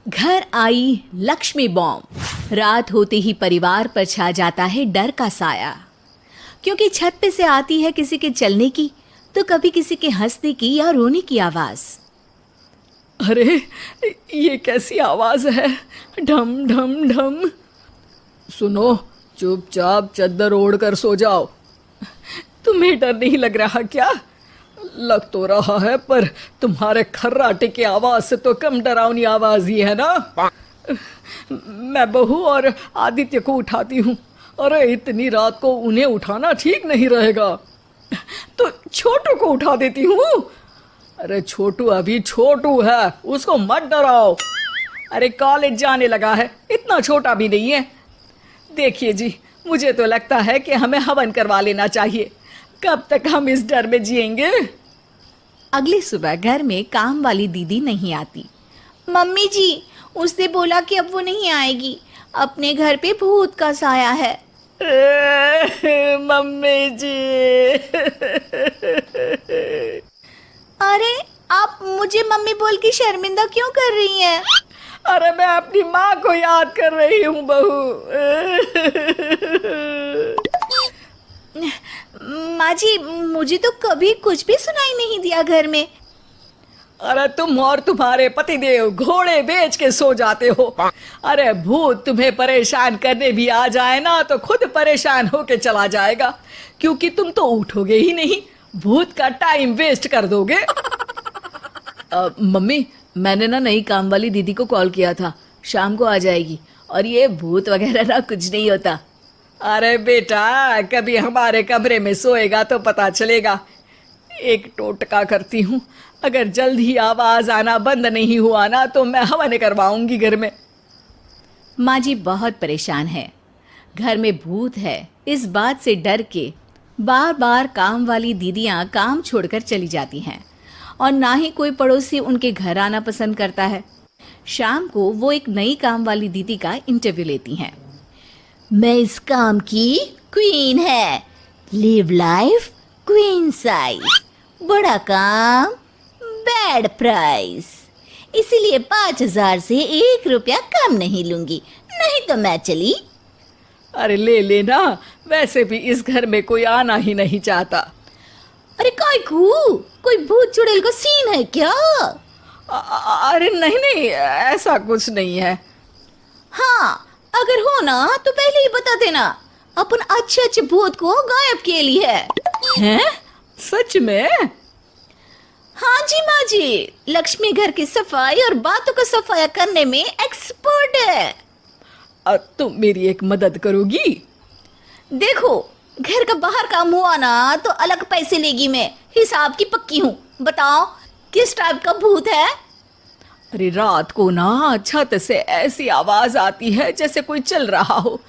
घर आई लक्ष्मी बॉम्ब। रात होते ही परिवार पर छा जाता है डर का साया, क्योंकि छत पे से आती है किसी के चलने की तो कभी किसी के हंसने की या रोने की आवाज। अरे ये कैसी आवाज है? ढम ढम ढम। सुनो, चुपचाप चद्दर ओढ़ कर सो जाओ। तुम्हें डर नहीं लग रहा क्या? लग तो रहा है, पर तुम्हारे खर्राटे की आवाज से तो कम डरावनी आवाज ही है ना। मैं बहू और आदित्य को उठाती हूँ। अरे इतनी रात को उन्हें उठाना ठीक नहीं रहेगा, तो छोटू को उठा देती हूँ। अरे छोटू अभी छोटू है, उसको मत डराओ। अरे कॉलेज जाने लगा है, इतना छोटा भी नहीं है। देखिए जी, मुझे तो लगता है कि हमें हवन करवा लेना चाहिए। कब तक हम इस डर में जिएंगे? अगली सुबह घर में काम वाली दीदी नहीं आती। मम्मी जी, उसने बोला कि अब वो नहीं आएगी, अपने घर पे भूत का साया है। मम्मी जी। अरे आप मुझे मम्मी बोल के शर्मिंदा क्यों कर रही हैं? अरे मैं अपनी माँ को याद कर रही हूँ बहू। माँ जी, मुझे तो कभी कुछ भी सुनाई नहीं दिया घर में। अरे तुम और तुम्हारे पतिदेव घोड़े बेच के सो जाते हो। अरे भूत तुम्हें परेशान करने भी आ जाए ना तो खुद परेशान होके चला जाएगा, क्योंकि तुम तो उठोगे ही नहीं, भूत का टाइम वेस्ट कर दोगे। मम्मी, मैंने ना नई काम वाली दीदी को कॉल किया था, शाम को आ जाएगी, और ये भूत वगैरह ना कुछ नहीं होता। अरे बेटा, कभी हमारे कमरे में सोएगा तो पता चलेगा। एक टोटका करती हूँ, अगर जल्द ही आवाज आना बंद नहीं हुआ ना तो मैं हवन करवाऊंगी घर में। माँ जी बहुत परेशान है, घर में भूत है इस बात से डर के बार बार काम वाली दीदियाँ काम छोड़कर चली जाती हैं, और ना ही कोई पड़ोसी उनके घर आना पसंद करता है। शाम को वो एक नई काम वाली दीदी का इंटरव्यू लेती हैं। मैं इस काम की क्वीन है, लिव लाइफ क्वीन साइज, बड़ा काम बैड प्राइस, इसीलिए 5,000 से 1 रुपया कम नहीं लूंगी, नहीं तो मैं चली। अरे ले लेना, वैसे भी इस घर में कोई आना ही नहीं चाहता। अरे कोई भूत चुड़ैल का सीन है क्या? अरे नहीं नहीं, ऐसा कुछ नहीं है। हाँ, अगर हो ना तो पहले ही बता देना, अपन अच्छे अच्छे भूत को गायब किए लिए है। हैं? सच में? हाँ जी माँ जी, लक्ष्मी घर की सफाई और बातों का सफाया करने में एक्सपर्ट है। तुम मेरी एक मदद करोगी? देखो, घर का बाहर काम हुआ ना तो अलग पैसे लेगी, मैं हिसाब की पक्की हूँ। बताओ किस टाइप का भूत है? अरे रात को ना छत से ऐसी आवाज आती है जैसे कोई चल रहा हो।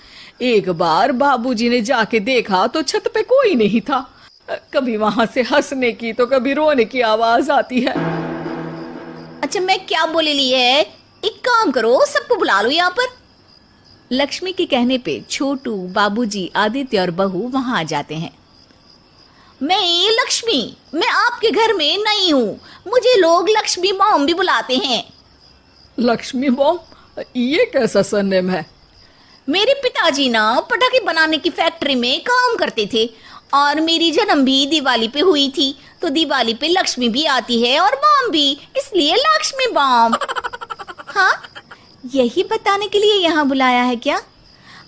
एक बार बाबूजी ने जाके देखा तो छत पे कोई नहीं था। कभी वहां से हंसने की तो कभी रोने की आवाज आती है। अच्छा, मैं क्या बोले ली है, एक काम करो, सबको बुला लो यहाँ पर। लक्ष्मी के कहने पे छोटू, बाबूजी, आदित्य और बहू वहां आ जाते हैं। मैं लक्ष्मी, मैं आपके घर में नई हूँ, मुझे लोग लक्ष्मी मॉम भी बुलाते हैं। लक्ष्मी मॉम? ये कैसा सरनेम है? मेरे पिताजी ना पटाखे बनाने की फैक्ट्री में काम करते थे, और मेरी जन्म भी दिवाली पे हुई थी, तो दिवाली पे लक्ष्मी भी आती है और बॉम्ब भी, इसलिए लक्ष्मी बॉम्ब। हाँ, यही बताने के लिए यहाँ बुलाया है क्या?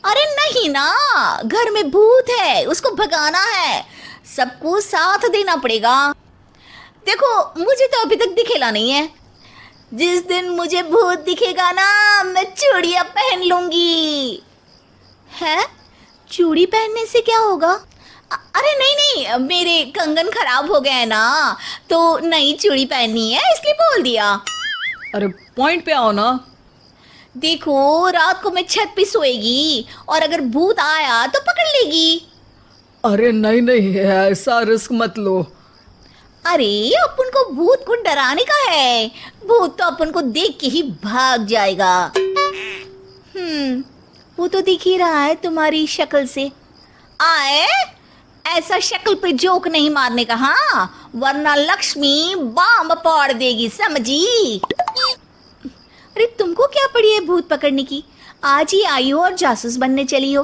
अरे नहीं ना, घर में भूत है, उसको भगाना है, सबको साथ देना पड़ेगा। देखो, मुझे तो अभी तक दिखेला नहीं है, जिस दिन मुझे भूत दिखेगा ना मैं चूड़ियां पहन लूंगी। है? चूड़ी पहनने से क्या होगा? अरे नहीं नहीं, मेरे कंगन खराब हो गए हैं ना, तो नई चूड़ी पहननी है इसलिए बोल दिया। अरे पॉइंट पे आओ ना। देखो, रात को मैं छत पे सोएगी और अगर भूत आया तो पकड़ लेगी। अरे नहीं नहीं, ऐसा रिस्क मत लो। अरे अपन को भूत को डराने का है, भूत तो अपन को देख के ही भाग जाएगा। वो तो दिख ही रहा है तुम्हारी शक्ल से। आए ऐसा शक्ल पे जोक नहीं मारने का, हाँ, वरना लक्ष्मी बम फोड़ देगी, समझी? अरे तुमको क्या पड़ी है भूत पकड़ने की? आज ही आई हो और जासूस बनने चली हो।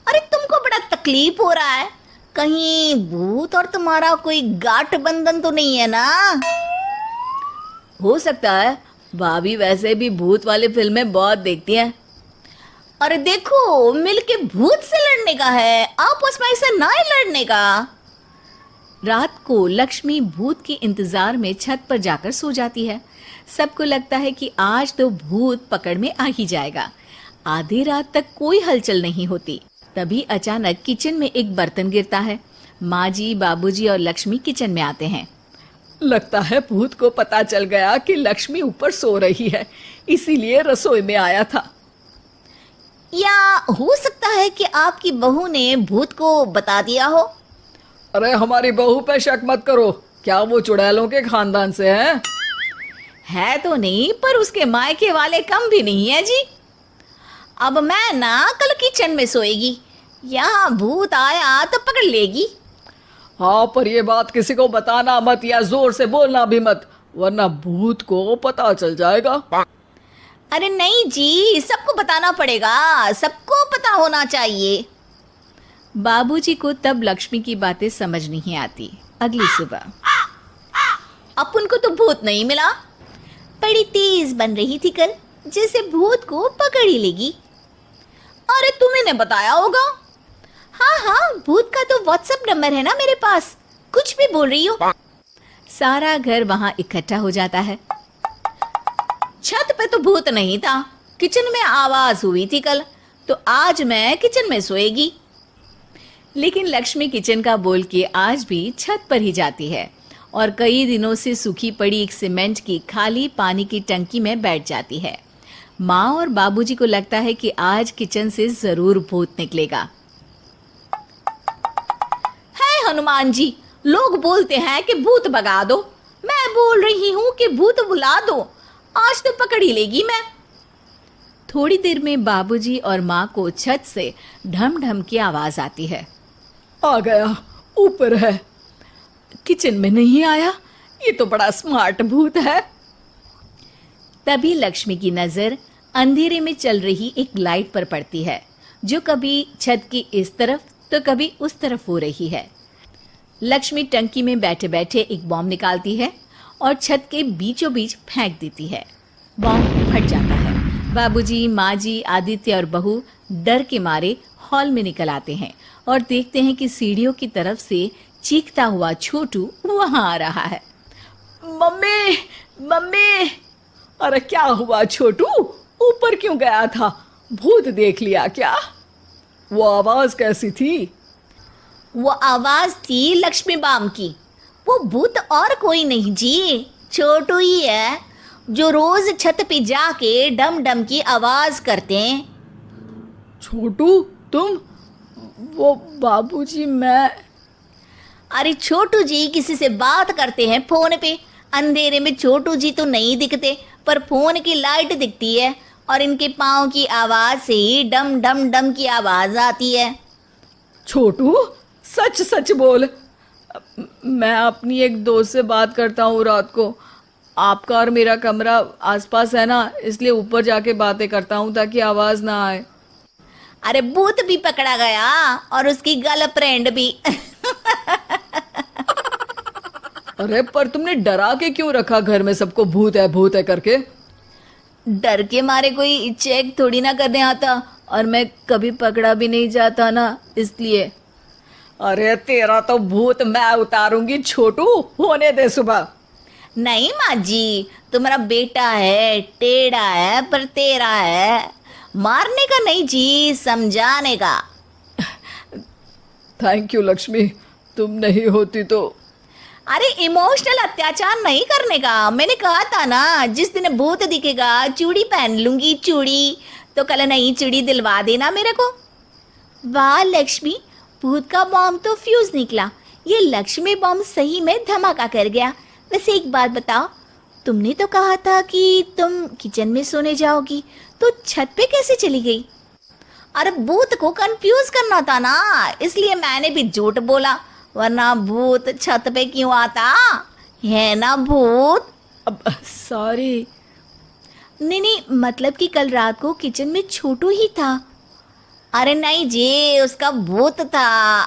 अरे तुमको बड़ा तकलीफ हो रहा है, कहीं भूत और तुम्हारा कोई गांठ बंधन तो नहीं है ना? हो सकता है, भाभी वैसे भी भूत वाली फिल्में बहुत देखती हैं। अरे देखो, मिलके भूत से लड़ने का है, आपस में ऐसा ना ही लड़ने का। रात को लक्ष्मी भूत के इंतजार में छत पर जाकर सो जाती है। सबको लगता है कि आज तो भूत पकड़ में आ ही जाएगा। आधी रात तक कोई हलचल नहीं होती। तभी अचानक किचन में एक बर्तन गिरता है। माँ जी, बाबूजी और लक्ष्मी किचन में आते हैं। लगता है भूत को पता चल गया कि लक्ष्मी ऊपर सो रही है, इसीलिए रसोई में आया था। या हो सकता है कि आपकी बहू ने भूत को बता दिया हो। अरे हमारी बहू पे शक मत करो, क्या वो चुड़ैलों के खानदान से है? है तो नहीं, पर उसके मायके वाले कम भी नहीं है जी। अब मैं ना कल किचन में सोएगी, यहाँ भूत आया तो पकड़ लेगी। हाँ, पर ये बात किसी को बताना मत या जोर से बोलना भी मत, वरना भूत को पता चल जाएगा। अरे नहीं जी, सबको बताना पड़ेगा, सबको पता होना चाहिए। बाबूजी को तब लक्ष्मी की बातें समझ नहीं आती। अगली सुबह अपन को तो भूत नहीं मिला, बड़ी तेज बन रही थी कल, जैसे भूत को पकड़ ही लेगी। अरे तुम्हें ने बताया होगा। हाँ हाँ, भूत का तो व्हाट्सएप नंबर है ना मेरे पास, कुछ भी बोल रही हो। सारा घर वहां इकट्ठा हो जाता है। छत पे तो भूत नहीं था, किचन में आवाज हुई थी कल, तो आज मैं किचन में सोएगी। लेकिन लक्ष्मी किचन का बोल के आज भी छत पर ही जाती है और कई दिनों से सूखी पड़ी एक सीमेंट की खाली पानी की टंकी में बैठ जाती है। माँ और बाबूजी को लगता है कि आज किचन से जरूर भूत निकलेगा। है हनुमान जी, लोग बोलते हैं कि भूत भगा दो, मैं बोल रही हूँ कि भूत बुला दो, आज तो पकड़ ही लेगी मैं। थोड़ी देर में बाबूजी और माँ को छत से ढम ढम की आवाज आती है। आ गया, ऊपर है, किचन में नहीं आया, ये तो बड़ा स्मार्ट भूत है। तभी लक्ष्मी की नजर अंधेरे में चल रही एक लाइट पर पड़ती है, जो कभी छत की इस तरफ तो कभी उस तरफ हो रही है। लक्ष्मी टंकी में बैठे बैठे एक बॉम्ब निकालती है और छत के बीचों बीच फेंक देती है। बॉम्ब फट जाता है। बाबूजी, माँ जी, आदित्य और बहू डर के मारे हॉल में निकल आते हैं और देखते हैं कि सीढ़ियों की तरफ से चीखता हुआ छोटू वहां आ रहा है। Mummy, mummy! अरे क्या हुआ छोटू, ऊपर क्यों गया था? भूत देख लिया क्या? वो आवाज कैसी थी? वो आवाज थी लक्ष्मी बाम की। वो भूत और कोई नहीं जी, छोटू ही है, जो रोज छत पे जाके डम डम की आवाज करते हैं। छोटू तुम? वो बाबूजी मैं। अरे छोटू जी किसी से बात करते हैं फोन पे, अंधेरे में छोटू जी तो नहीं दिखते, पर फोन की लाइट दिखती है और इनके पाँव की आवाज से ही डम डम डम की आवाज आती है। छोटू सच सच बोल। मैं अपनी एक दोस्त से बात करता हूँ रात को, आपका और मेरा कमरा आसपास है ना, इसलिए ऊपर जाके बातें करता हूँ ताकि आवाज ना आए। अरे भूत भी पकड़ा गया और उसकी गर्लफ्रेंड भी। अरे पर तुमने डरा के क्यों रखा घर में सबको भूत है करके? डर के मारे कोई चेक थोड़ी ना करने आता, और मैं कभी पकड़ा भी नहीं जाता ना, इसलिए। अरे तेरा तो भूत मैं उतारूंगी छोटू, होने दे सुबह। नहीं माँ जी, तुम्हारा बेटा है, टेढ़ा है पर तेरा है, मारने का नहीं जी, समझाने का। थैंक यू लक्ष्मी, तुम नहीं होती तो। अरे इमोशनल अत्याचार नहीं करने का, मैंने कहा था ना, जिस दिन भूत दिखेगा चूड़ी पहन लूंगी, चूड़ी तो कल नई चूड़ी दिलवा देना मेरे को। वाह लक्ष्मी, भूत का बॉम्ब तो फ्यूज निकला, ये लक्ष्मी बॉम्ब सही में धमाका कर गया। वैसे एक बात बताओ, तुमने तो कहा था कि तुम किचन में सोने जाओगी, तो छत पे कैसे चली गई? अरे भूत को कंफ्यूज करना था ना, इसलिए मैंने भी झूठ बोला, वरना भूत छत पे क्यों आता, है ना भूत। अब सॉरी। नहीं नहीं, मतलब कि कल रात को किचन में छोटू ही था। अरे नहीं जी, उसका भूत था।